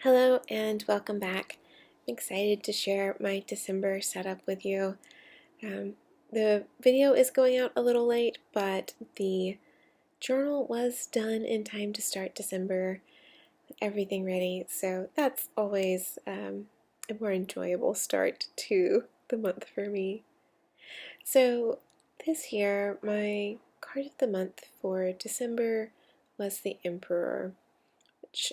Hello and welcome back. I'm excited to share my December setup with you. The video is going out a little late, but the journal was done in time to start December with everything ready, so that's always a more enjoyable start to the month for me. So this year, my card of the month for December was the Emperor, which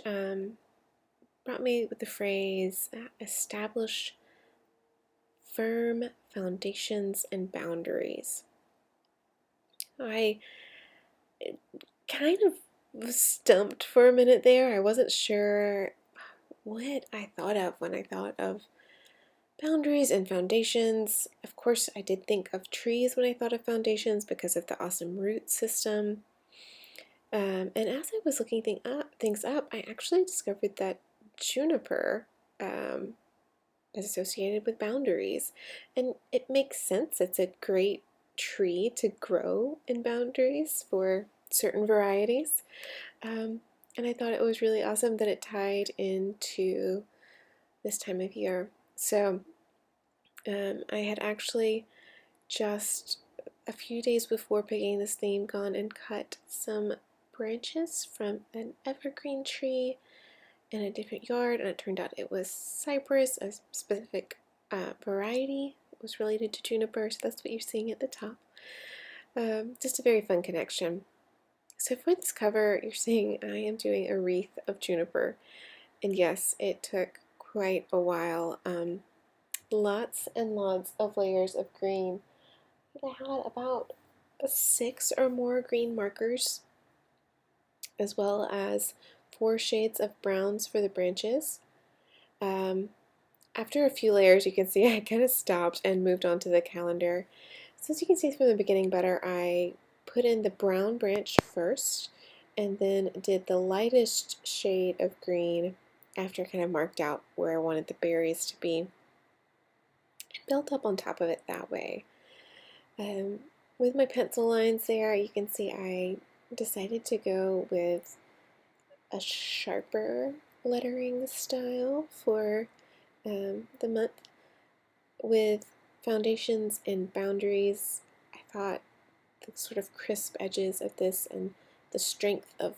brought me with the phrase establish firm foundations and boundaries. I kind of was stumped for a minute there. I wasn't sure what I thought of when I thought of boundaries and foundations. Of course, I did think of trees when I thought of foundations because of the awesome root system. And as I was looking things up, I actually discovered that juniper is associated with boundaries. And it makes sense. It's a great tree to grow in boundaries for certain varieties. And I thought it was really awesome that it tied into this time of year. So I had actually just a few days before picking this theme gone and cut some branches from an evergreen tree in a different yard, and it turned out it was cypress, a specific variety. It was related to juniper, so that's what you're seeing at the top. Just a very fun connection. So for this cover, you're seeing I am doing a wreath of juniper, and yes, it took quite a while. Lots and lots of layers of green. I had about 6 or more green markers, as well as 4 shades of browns for the branches. After a few layers, you can see I kind of stopped and moved on to the calendar. So as you can see from the beginning better, I put in the brown branch first, and then did the lightest shade of green after I kind of marked out where I wanted the berries to be, and built up on top of it that way. With my pencil lines there, you can see I decided to go with a sharper lettering style for the month. With foundations and boundaries, I thought the sort of crisp edges of this and the strength of,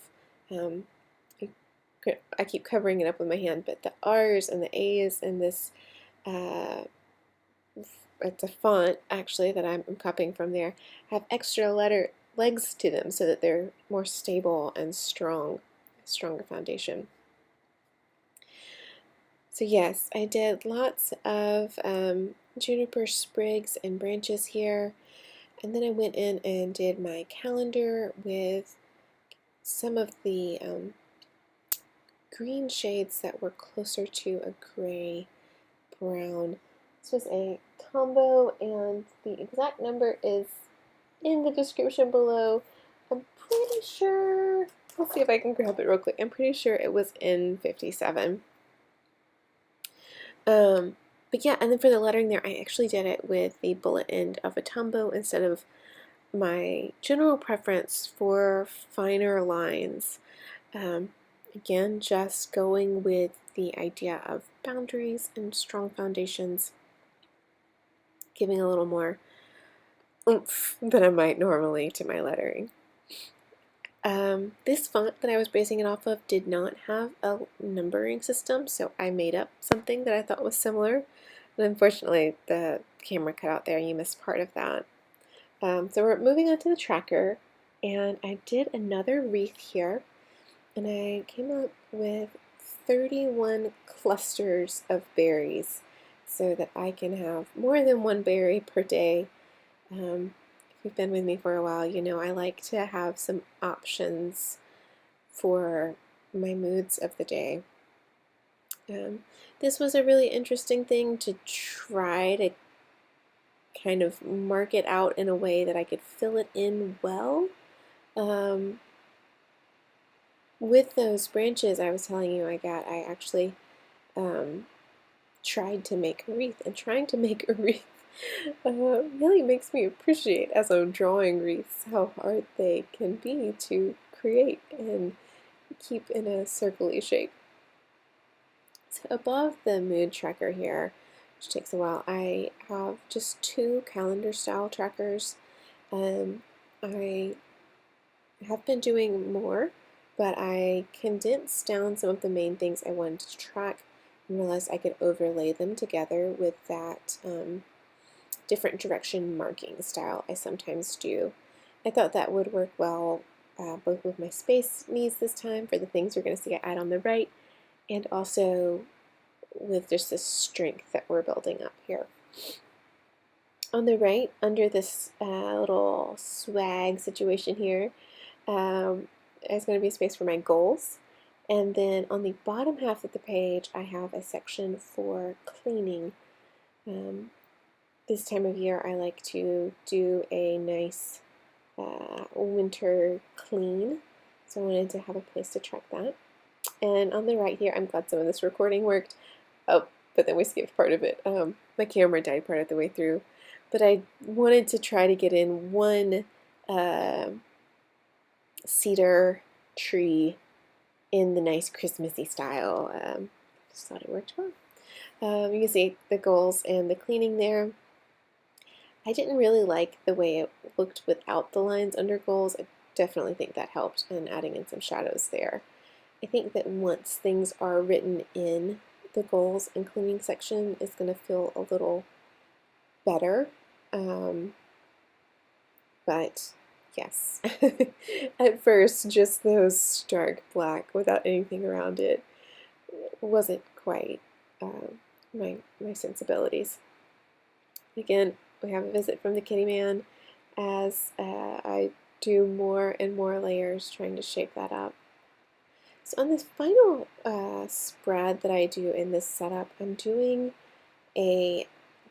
I keep covering it up with my hand, but the R's and the A's and this, it's a font actually that I'm copying from there, have extra legs to them so that they're more stable and stronger foundation. So yes, I did lots of juniper sprigs and branches here, and then I went in and did my calendar with some of the green shades that were closer to a gray brown. This was a Tombow, and the exact number is in the description below. I'm pretty sure, let's see if I can grab it real quick, I'm pretty sure it was in 57. But yeah, and then for the lettering there, I actually did it with the bullet end of a Tombow instead of my general preference for finer lines. Again, just going with the idea of boundaries and strong foundations, giving a little more oomph than I might normally to my lettering. This font that I was basing it off of did not have a numbering system, so I made up something that I thought was similar. And unfortunately, the camera cut out there and you missed part of that. So we're moving on to the tracker, and I did another wreath here, and I came up with 31 clusters of berries so that I can have more than one berry per day. If you've been with me for a while, you know I like to have some options for my moods of the day. This was a really interesting thing to try to kind of mark it out in a way that I could fill it in well. With those branches I was telling you I got, I actually tried to make a wreath, and trying to make a wreath really makes me appreciate, as I'm drawing wreaths, how hard they can be to create and keep in a circle-y shape. So above the mood tracker here, which takes a while, I have just 2 calendar style trackers. I have been doing more, but I condensed down some of the main things I wanted to track and realized I could overlay them together with that different direction marking style I sometimes do. I thought that would work well both with my space needs this time for the things you're going to see I add on the right, and also with just the strength that we're building up here. On the right, under this little swag situation here, there's going to be space for my goals. And then on the bottom half of the page, I have a section for cleaning. This time of year, I like to do a nice winter clean. So I wanted to have a place to track that. And on the right here, I'm glad some of this recording worked. Oh, but then we skipped part of it. My camera died part of the way through. But I wanted to try to get in one cedar tree in the nice Christmassy style. Just thought it worked well. You can see the goals and the cleaning there. I didn't really like the way it looked without the lines under goals. I definitely think that helped in adding in some shadows there. I think that once things are written in the goals and cleaning section, it's going to feel a little better. But yes, at first, just those stark black without anything around it wasn't quite my sensibilities. Again, we have a visit from the kitty man as I do more and more layers trying to shape that up. So on this final spread that I do in this setup, I'm doing a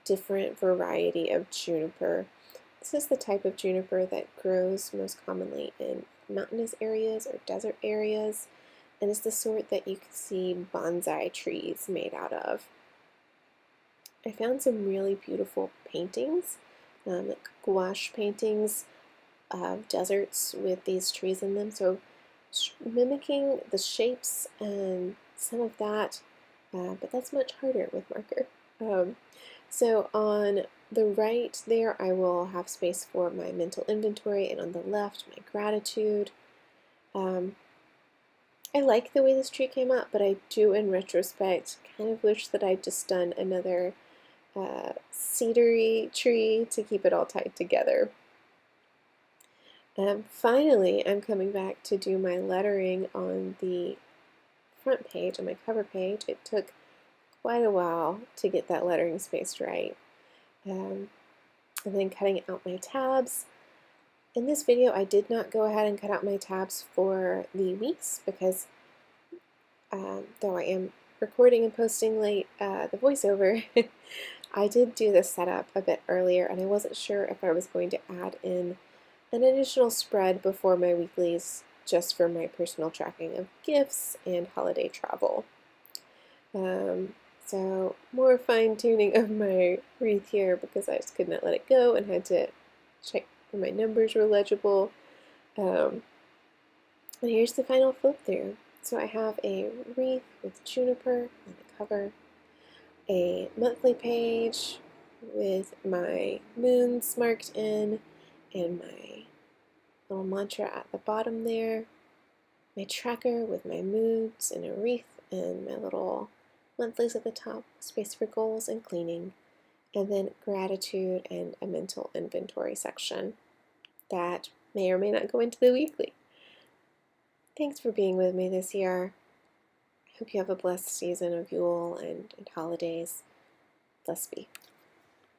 different variety of juniper. This is the type of juniper that grows most commonly in mountainous areas or desert areas, and it's the sort that you can see bonsai trees made out of. I found some really beautiful paintings, like gouache paintings of deserts with these trees in them, so mimicking the shapes and some of that, but that's much harder with marker. So on the right there, I will have space for my mental inventory, and on the left, my gratitude. I like the way this tree came out, but I do, in retrospect, kind of wish that I'd just done another cedary tree to keep it all tied together. Finally, I'm coming back to do my lettering on the front page, on my cover page. It took quite a while to get that lettering spaced right. And then cutting out my tabs. In this video, I did not go ahead and cut out my tabs for the weeks because though I am recording and posting late the voiceover, I did do the setup a bit earlier, and I wasn't sure if I was going to add in an additional spread before my weeklies just for my personal tracking of gifts and holiday travel. So more fine-tuning of my wreath here because I just could not let it go and had to check if my numbers were legible. And here's the final flip through. So I have a wreath with juniper on the cover, a monthly page with my moons marked in, and my little mantra at the bottom there, my tracker with my moods and a wreath, and my little monthlies at the top, space for goals and cleaning, and then gratitude and a mental inventory section that may or may not go into the weekly. Thanks for being with me this year. I hope you have a blessed season of Yule and holidays. Blessed be.